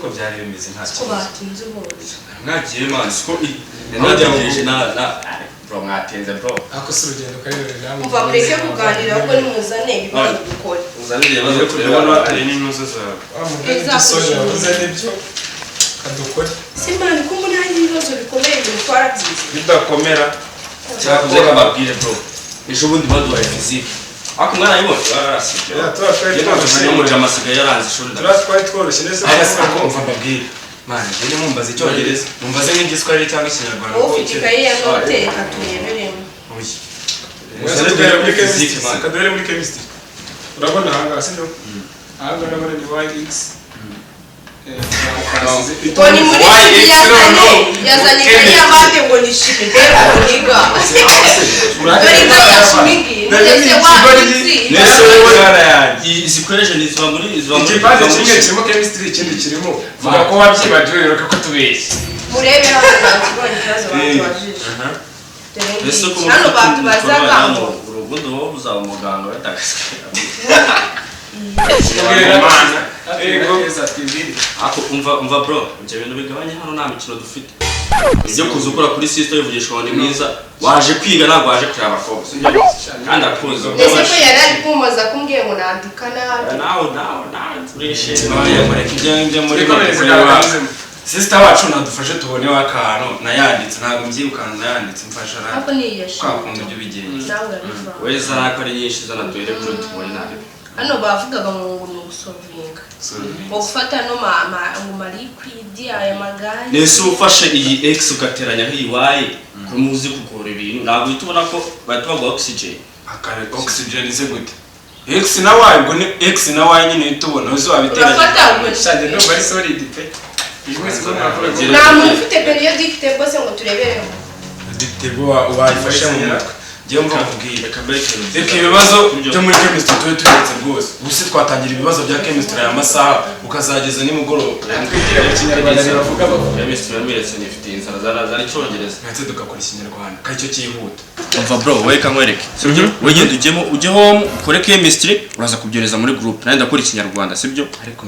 ko byari bimeze nta ko batinze bose mwagiye man siko nagejeje na bro mwatenze bro ako surugendo karere namwe umva mureke kuganira ko nimuzane ibibazo gukora uzane ibibazo kureba ari n'intuzo zawe soja uzane byo kadukora simani ko muri hari ibibazo bikomeye bitwara byiza bidakomera cyakuze kababwire bro ejo bundi baduhaye physique ako mwana yibona barasije twari muri amasigaye yaranze ishuri twari tworoshye nese ako umva babwire man je mumbaza icyongereza mumbaze nk'igiswahili cyangwa ikinyarwanda ko ufite ya note katuyeberemo kadore muri chemistry urabona hanga sino hanga nabone ni YX Toni muri yazanye kaya bate ngo nishime ngo niga uriga yashimigi nese wewe izikoresha nizwa muri ikibazo kimwe kirimo chemistry ikindi kirimo vuga ko wabyibagiwe reka ko tubeshye murebe hano kibonye kibazo batubajije hano batubazaga ngo urubundo wo uzaba umuganga watakase ako umva bro ibyo bintu bigabanye hano nta mikino dufite ibyo kuza ukora kuri system yivugishwa ni mwiza waje kwiga ntabwo waje kureba abakobwa kandi akuzo ese ko yari ari kumoza kumbwiye ngo nandika nawe turishe ibyo muri sister wacu nadufashe tubone wakano nayanditse ntabwo mbyibukanza nayanditse mfasha ra ako niyesha kwakunda ibyo bigenze nawe ariva weza nako ari nyinshi zana tuere kuri tubone nabi hano bavugaga ngo ni ugusovinga ngo gufata no mu liquid aya magari nese ufashe iyi x ugateranya nk'iyi y kumuzi gukora ibintu ntabwo itubona ko bahita bagwa oxygen akare oxygen ize gute x na y ngo ni x na y nyine itubona uzo abiteranya shanje no bari solid pe nta muntu ufite periodic table se ngo turebereho table wayifashe mu mutwe ngiye mva kubwira reka ibibazo byo muri chemistry tuwe turetse rwose ubuse twatangira ibibazo bya chemistry aya masaha ukazageza nimugoroba ikinyarwanda bavuga chemistry yamiretse nifite inzara zara icyongereza natse dukakora ikinyarwanda kacyo cyihuta umva bro weka nkwereke sibyo wegenda ujye home ukore chemistry uraza kubyereza muri group naye ndakora ikinyarwanda sibyo ariko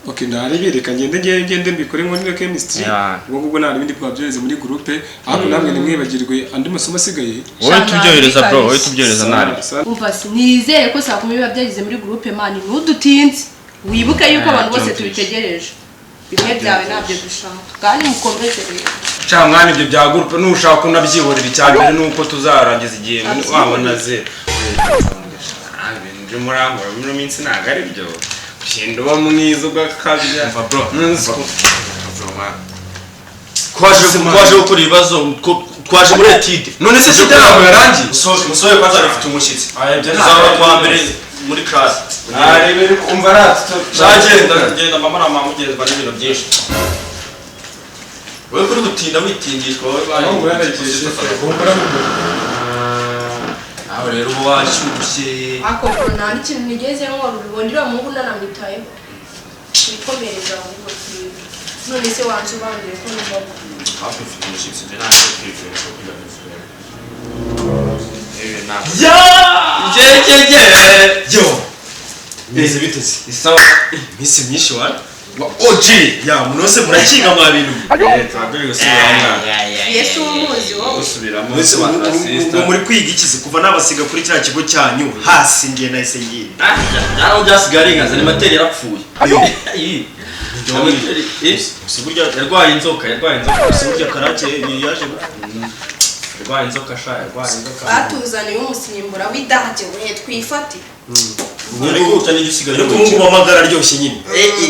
okay ndaribireka ngende mbikore ngo ni chemistry ubwo nari bindi kwabyereza muri groupe ariko namwe nimwibagirwe andi masomo asigaye wowe tubyohereza bro wowe tubyohereza nari umva sinizeye ko saa 10 biba byagize muri groupe mani nudutinze wibuke yuko abantu bose tubitegereje bimwe byawe nabyo dushaka kandi mukomeze rero cha mwana ibyo bya groupe nushaka unabyiborera icyambere nuko tuzarangiza igihe wabona ze ibintu murangora muri minsi nagari byo Shindo wa mwizo gakabya mva bro kwaje gukora ibibazo twaje muri etide none se kitarago yarangi musoye kwaza afite umushitsi zaba kwa mbere muri class arebe umva ratto genda mama na mama ugezwa n'ibintu byinshi wewe kuri gutinda witindishwa wowe aho rero washyushye ako nta n'ikintu nigeze nkora ubibonera mu nguna namwitayeho nikomereza ngo none se wanje bandire ko niba hafi ufite umushyitsi nje ntabwo kwivura ko kujya kwivura yo bize biteze isawa misi myinshi wa OG ya munose murakinga mwa bintu twabiri gusubiramo Yesu umuzi wo gusubiramo ngo muri kwiga ikizi kuva nabasiga kuri cya kigo cyanyu hasi ngiye nahise ngiye aho byasigara ingaza ni materi yarapfuye usiburya yarwaye inzoka usiburya karake yaje yarwaye inzoka batuzaniye umusimbura w'idahate we twifati Niko utani gisigaye ariko mungu wamagara aryoshye nyine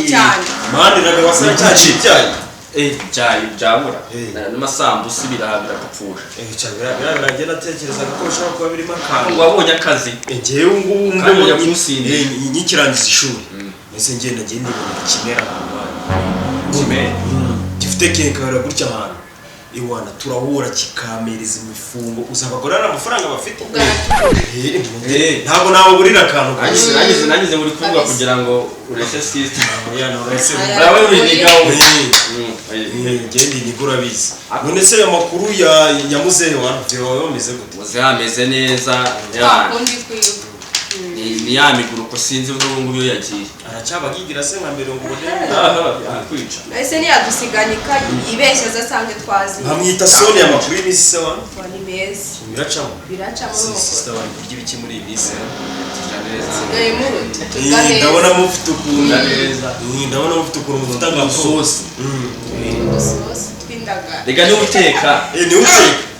cyane mandi nabe wasa cyaci cyayi byabura n'amasambu sibirahabira gupfusha cyabira biragenda tekereza ko ushobora kuba birimo ngo wabonye akazi ngewe ngubu yamusinde nyikirangiza ishuri ese ngenda ngende kimera gifite kenkara gutya ahantu iwana turahura kikamereza imifungo uzabagorana amafaranga bafite ntabwo nawe burira akantu nagize muri kuvuga kugira ngo urese system nawe urinigaho ngende nigura bizi none se amakuru ya muzehe wantu byo bameze gute muzehe ameze neza undi kwiba ni ya miguru ko sinzi n'ubu ngubu iyo yagiye aracyabagigira se nka mbere ngo kwica ese niyadusiganika ibeshya zasange twazi bamwita soni amakuru y'imisi se wa ni meza biracamo sister wari kurya ibiki muri iyi minsi ndabona mufite ukuntu ndabona mufite ukuntu mufite agasosi tw'indagara reka niwe uteka niwe uteka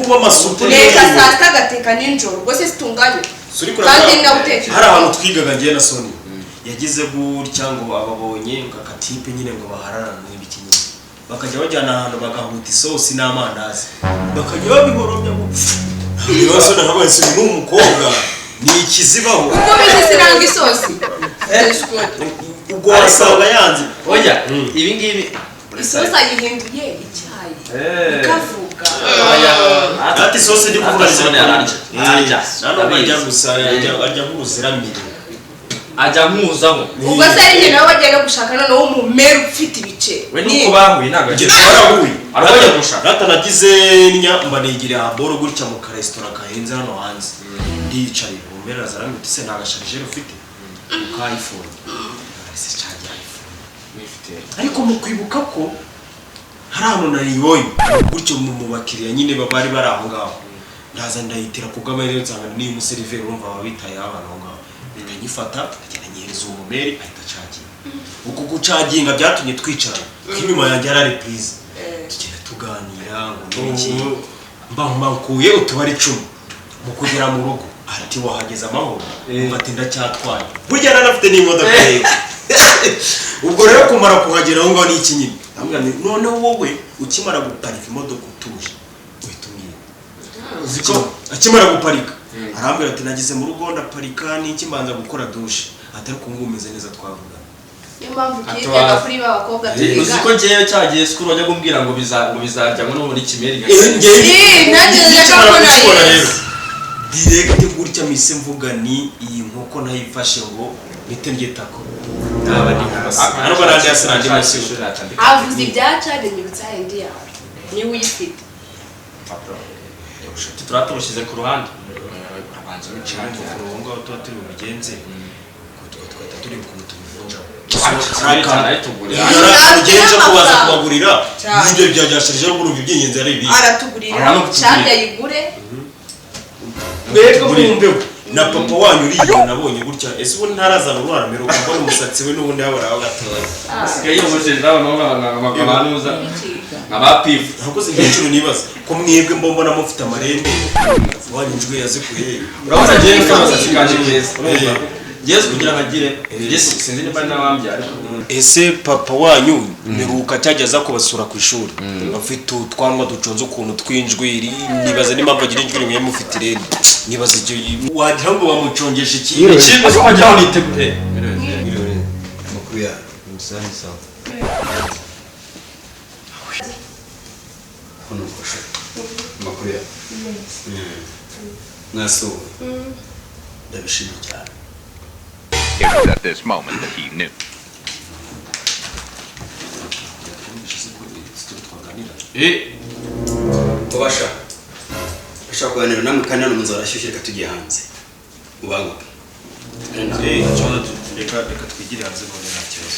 ubu amasupu reka saa sita agateka nijoro ubwo se situnganye kandi ndawuteka hari ahantu twigaga ngiye na Soni yagize gutya ngo ababonye ngo akatipe nyine ngo bahararana n'ibiki nyine bakajya bajyana ahantu bagahuta isosi n'amandazi bakajya babihoromya ibibazo n'abazi n'umukobwa ni ikizibaho ubwo bizi sinanga isosi ubwo wasanga yanze oya ibi ngibi isosi ayihinduye icyayi ikavuga ati isosi ndi kuvuga Soni ararya nano bajya gusa ajya nk'ubuziramire ajya nkuzaho ubwo se ari njye nawe wagiye gushaka noneho umumero ufite ibice we nuko bahuye ntabwo twarahuye arabajya gushaka ratanagize nyamba nigira boro gutya mu karesitora kahenze hano hanze ndicaye umumero azaramute se ntagasharije ufite ka iPhone ese cyajya iPhone nifite ariko mu kwibuka ko hari ahantu naribonye gutyo mu bakiriya nyine bari bari aho ngaho ndaza ndahitira ku bw'amahirwe nsanga niyo umuseriveri urumva babitaye abantu aho ngaho ndanyifata agenda nyereza uwo mumeri ahita acaginga uko gucaginga byatumye twicara inyuma yanjye yari reprise tugenda tuganira ngo niki mbankuye utubari 10 mu kugera mu rugo ati wahageze amahoro ati ndacyatwaye burya nanafite n'imodoka ye ubwo rero kumara kuhagera aho ngaho ni iki nyine none wowe ukimara guparika imodoka utuje uhitumiye uziko akimara guparika arambwira ati nagize mu rugo ndaparika n'iki mbanza gukora douche atari kumwumeze neza twavuga niyo mpamvu kigega kuri ba bakobwa tubiga uziko ngewe cyagiye skuru wajya kumbwira ngo bizarya ngo no muri kimeri direct gutya mise mvuga ni iyi nkoko nayifashe ngo bite ngetako naba ndi kubasa ariko barandi asiranje musi avuze ibyaca binyibutsa indi yawe ni uyifite turaturushyize ku ruhande abanza w'icyanzu kurongo tuba turi bubigenze twata turi ku tubivunja ugenje kubaza kubagurira n'ibyo byajashirije urumva ibyingenzi ari ibi aratugurira cyane yigure mbega kumbe na papa wanyu uriyo nabonye gutya ese ubu ntarazana urwara mero kuko umusatsi we n'ubundi yaboraho gatoya asigaye yumuje ndabona abanuza abapifu nakoze nk'iciro nibaza ko mwebwe mbona mufite amarembe wanyujwe yazikuye urabona giye kamasatsi kanje keza Yesu kugira ngagire Yesu sinzi niba nabambye ariko ese papa wanyu meruka cyageza ko basura ku ishuri bafite utwanwa duconze ukuntu twinjwiri nibaza n'impamvu agira injwiri mwe mufite irene nibaza ibyo wagira ngo bamucongesha iki ikintu cyo kujya nitegure amakuru ya musani sawa kono kosha amakuru ya naso ndabishimye cyane. It was at this moment that he knew. Kubasha bashaka kuganira namwe kandi hano munzu arashyushye reka tugiye hanze ubanguke reka twigire hanze ngo nta kibazo.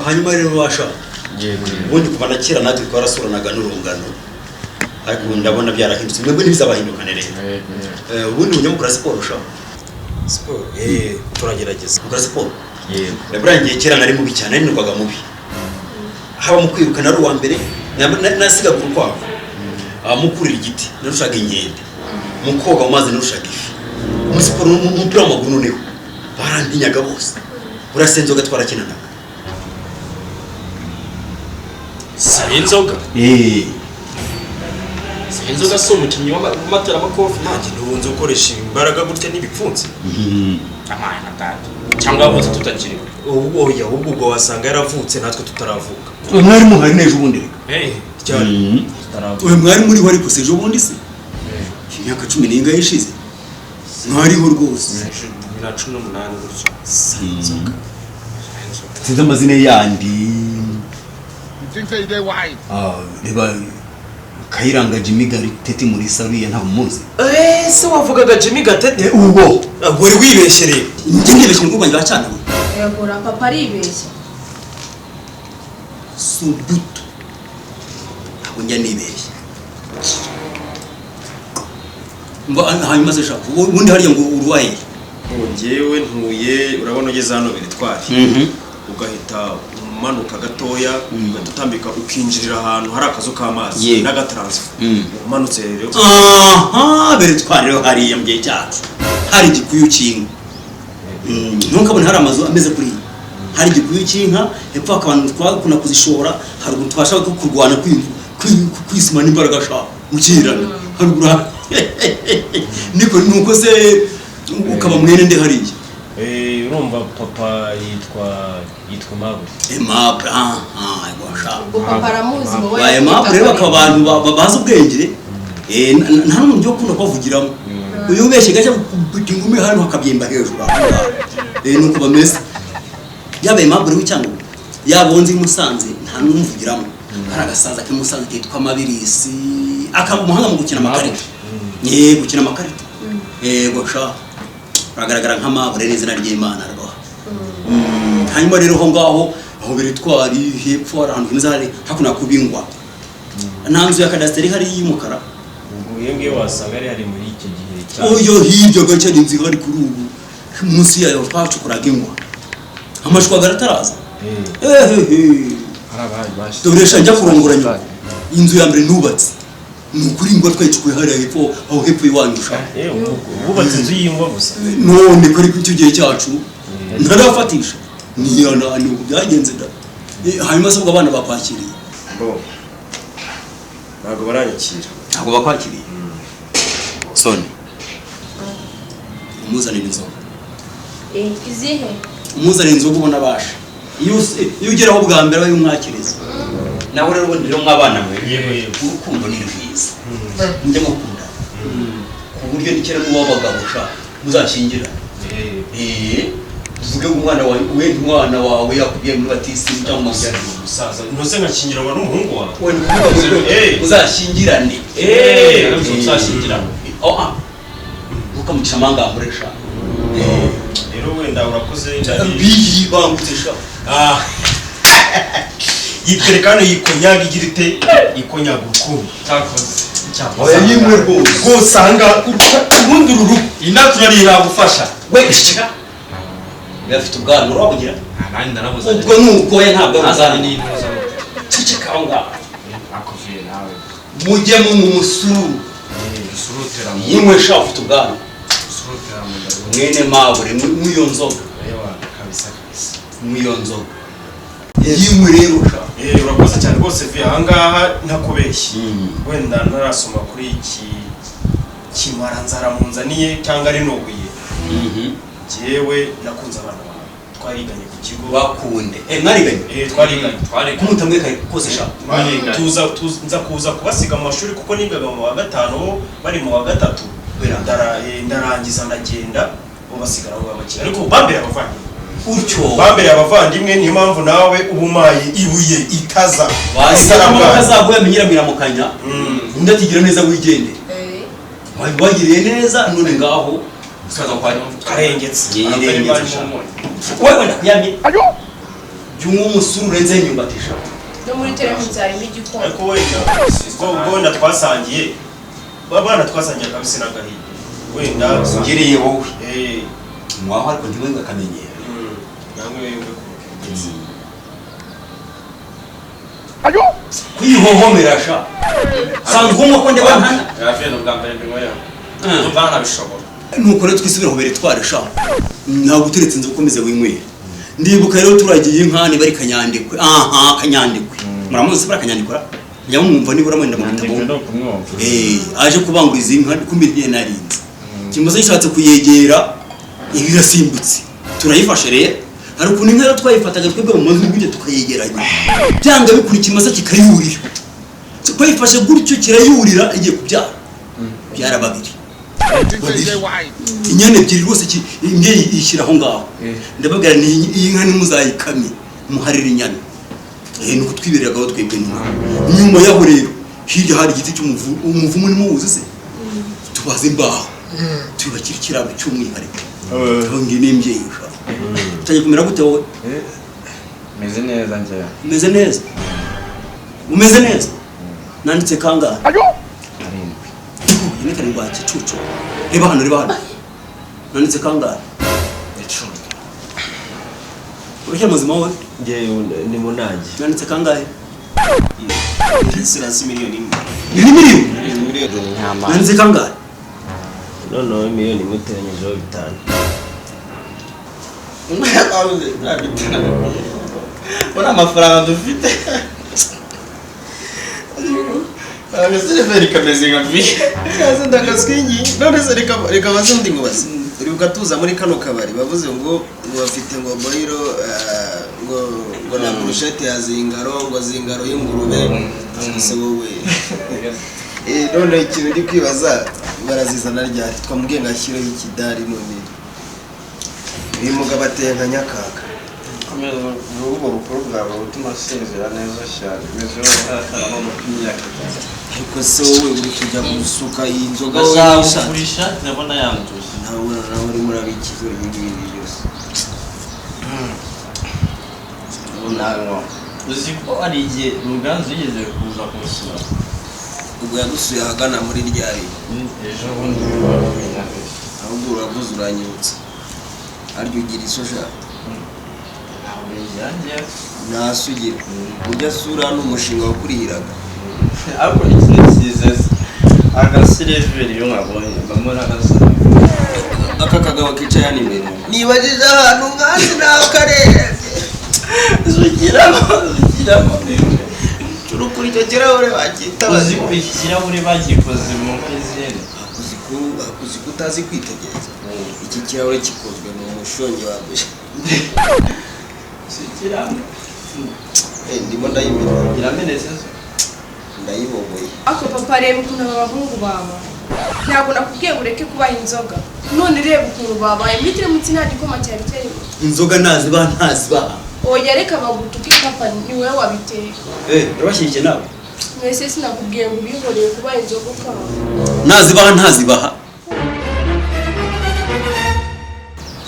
hanyuma rero basha ubundi kuva na kera natwe twarasuranaga n'urungano ariko ndabona byarahindutse mwebwe ntibizabahindukane rero ubundi ujya mukora siporo sha Siporo turagerageza mukora siporo ndaburangiye kera nari mubi cyane nari nirwaga mubi haba mu kwiruka nari uwa mbere nasiga ku rukwavu mukurira igiti narushaga inkende mu koga mu mazi narushaga ifi muri siporo n'umupira w'amaguru noneho barandinyaga bose urasenzoga twarakinanaga inzoga inzoga si umukinnyi w'amatera amakofi nanjye ntubunze ukoresha imbaraga gutya n'ibipfunsi amaye natatu cyangwa wavutse tutakiri ubwo wasanga yaravutse natwe tutaravuka mwari muhari neza ubundi cyane Oya mwari muri wari kusejo bundi se imyaka 10 n'inga yishize mwariho rwose 2018 gutyo sinzi amazina yandi reba Kayiranga Jimmy Gatete muri Saruye nta muzi se wavugaga Jimmy Gatete ubwo wari wibeshereye njye nibeshe ngo rwanda bacana yego papa aribeshya subuto njya nibeshye mba hanyuma se shaka ubundi hariya ngo urwaye ngewe ntuye urabona ugeze hano biritwari ugahita umanuka gatoya ugatambika ukinjirira ahantu hari akazu k'amazi n'agatransfer umanutse rero biritwari rero hariya mu gihe cyacu hari igikuyu cy'inka ntukabone hari amazu ameze kuri hari igikuyu cy'inka hepfo akabantu twakuna kuzishora hari umuntu twashaka kurwana kwisima n'imbaraga shaka ukira harugura niko nuko se ukaba mwene nde hariya urumva papa yitwa Mabure Mabure papa aramuzi mu baye Mabure bakaba abantu babaza ubwenge nta n'umuntu yo kunda kwavugiramo uyu ubeshye gaje kutingume hano hakabyimba hejuru nuko bameze yabaye Mabure w'icyango yabonze Musanze nta n'umuvugiramo hari agasaza ke Musanze kitwa Mabirisi akaba umuhanga mu gukina amakarita gukina amakarita yego sha agaragara nka Mabure n'izina ry'Imana rwo hanyuma rero ho ngaho aho biritwari hepfo ahantu hinzare hakuna kubingwa ntanzu ya kadasteri hari y'umukara uyembwe wasanga ari muri iki gihe oyo hiryo gace n'inzi hari kuri ubu munsi yayo twacukuraga ingwa amashwa garataraza harabaye bashi doresha njya kurongoranya inzu ya mbere nubatse nukuri ingwa twayicukuye hariya hepfo aho hepfo iwanyusha bubatse inzu y'ingwa gusa none kuri icyo gihe cyacu ntarafatisha niyana ni byagenze da hanyuma se ubwo abana bakwakiriye ntabwo baranyakira ntabwo bakwakiriye soni umuzanira inzoga izihe umuzanira inzoga ubona basha iyo ugeraho bwa mbere abaye umwakiriza nawe rero ubundi rero mw'abana mwe urukundo ni rwiza njya mukunda ku buryo nikera n'uw'abagabo sha muzashyingira tuvuge umwana wawe umwana wawe yakubiye muri batisimu cyangwa umusore umusaza ntuze nkakingirwa n'umuhungu wawe we ni kuvuga ngo uzashyingirane uzashyingirane ntukamucisha amanga amuresha rero wenda urakoze biyi bangutse sha yiterekano yikonyaga igira ite ikonyaga urukundo oya yimwe rwose ahanga ubundi uru inaturari iragufasha we bafite ubwanwa urabugira nani ndarabuza ubwo nukoye ntabwo azana n'intuza ceceka aho ngaho akuviye nawe mujye mu musuru usurutera mu yimwe sha ufite ubwanwa usurutera mu mwene Mabure mw'iyo nzoga kabisa mw'iyo nzoga yimwe rero sha urakoze cyane rwose vi ahangaha ntakubeshye wenda ntarasoma kuri iki kimaranzara munzaniye cyangwa ari nubuye jewe nakunze abana bawe twariganye ku kigo bakunde mwariganye twariganye kumutamwe kare kose sha nza kuza kubasiga mu mashuri kuko nigaga mu wa gatanu bari mu wa gatatu ndarangiza ndagenda bo basigara mu bakira ariko bambere abavandimwe utyo bambere abavandimwe niyo mpamvu nawe ubumaye ibuye itaza wasaramba kazaguye amenyiramira mu kanya ndatigira neza wigende wagiriye neza none ngaho usaza kwa karengetse wewe ndakuyamye cyumwe umusuru urenze inyumbatisha no muri televiziyo harimo igikoni ariko wenda twasangiye abana twasangiye kabisa n'agahiye wenda ngiriye wowe mwaho ariko ndiwe ngakamenyera namwe wewe kwihohomera sha sanzwe umwe ko ndeba ntana yafye no bwambere ndimoya ndumva nabishobora nuko rero twisubira hobere tware sha ntabwo uteretse inzu ukomeze winywera ndibuka rero turagiye inkani bari kanyandikwe kanyandikwe muramuzi bari kanyandikora nyamwumva nibura mwenda mu bitabo aje kubanguriza inka kumbe narinze kimaze yishatse kuyegera ibirasimbutse turayifashe rero hari ukuntu inka twayifataga twebwe mu mazi gute tukayegeranya byanga bikuri kimaze kikayurira twayifashe gutyo kirayurira igiye kubyara byara babiri inyana ebyiri rwose imwe yishyira aho ngaho ndababwira ni iyi nka nimuzayikame muharira inyana nuko twibereraga twebwe nyuma yaho rero hirya hari igiti cy'umuvumu nimuwuzi se tubaze imbaho tubakira ikiraro cy'umwihariko ngi n'imbyeyi ushaka kumera gute wowe meze neza njye umeze neza umeze neza nanditse kangahe ni karindwi gicucu reba hano nanditse kangahe 10 urashya muzima wowe nge ni munangi nanditse kangahe sirasi miliyoni ni miliyoni nyama nanditse kangahe no miliyoni muteranyijeho 5 bona amafaranga dufite Agasireveri kameze nka vi kaza ndakaswingi none se reka bazundi ngo basi uri ugatuza muri kano kabari bavuze ngo bafite ngo boiro ngo na brushete ya zingaro ngo zingaro y'ingurube se wowe none ikintu ndi kwibaza barazizana ryari twamubwiye ngashyiraho ikidari none uyu mugabo ateye nka nyakaka urubuga rukuru bwawe rutuma sinzira neza cyane meze nk'aho imyaka ariko se wowe uri kujya gusuka iyi nzoga uzagurisha ndabona yanduye nawe uri murabikiza ibingibi byose ntabwo uzi ko ari igihe Ruganzu yigeze kuza kumusura ubwo yagusuye ahagana muri ryari ejo bundi ahubwo uravuze uranyibutsa aryo ugira isosha nasugira ujya sura n'umushinga wakurihiraga ariko ikintu cyiza agasireveri yo nkabonye bamura agasira aka kagabo kicaye hano imbere nibagije ahantu nkazi n'akarere zugiramo turukura icyo kirahure bakita uzi ko iki kirahure bagikoze mu kwizere akuzi ko utazi kwitegereza iki kirahure gikozwe mu mushongi wa buye ndimo ndayimena iramenetse ndayiboboye ako papa reba ukuntu aba bahungu baba ntabwo nakubwiye ngo ureke kubaha inzoga none reba ukuntu babaye mitire mutsi nta gikoma cyari kirimo inzoga ntazibaha oya reka bagutuke papa ni wowe wabiteye urabashyigikiye nawe mwese sinakubwiye ngo ubihoreye kubaha inzoga ukaba ntazibaha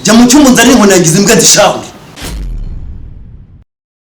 jya mu cyumba nzane inkoni yagize imbwa dishawe